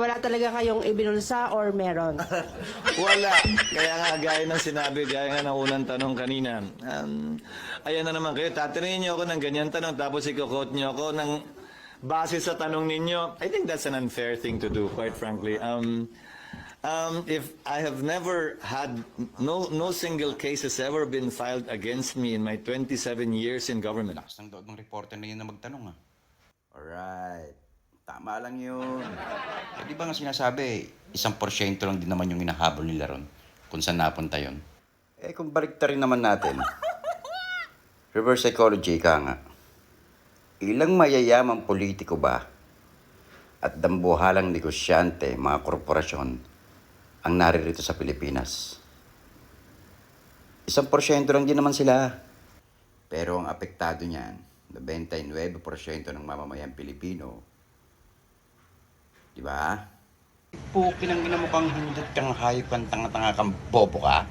wala talaga kayong ibinulsa or meron? Wala. Kaya nga, gaya ng sinabi, gaya nga ng unang tanong kanina. Ayan na naman kayo, tatanungin niyo ako ng ganyan tanong, tapos i-quote niyo ako ng base sa tanong ninyo. I think that's an unfair thing to do, quite frankly. If I have never had, no single case has ever been filed against me in my 27 years in government. Lakas ng loob ng reporter na yun na magtanong, ah. Alright. Tama lang yun. Eh, di ba nga sinasabi, 1% lang din naman yung hinahabol nila ron kung saan napunta yun. Eh, kung balikta rin naman natin, reverse psychology ka nga. Ilang mayayamang politiko ba at dambuhalang negosyante, mga korporasyon, ang naririto sa Pilipinas? 1% lang din naman sila. Pero ang apektado niyan, 99% ng mamamayang Pilipino. Di ba? Pukin ang ina mo kang hindot kang hayop kang tanga-tanga kang bobo ka.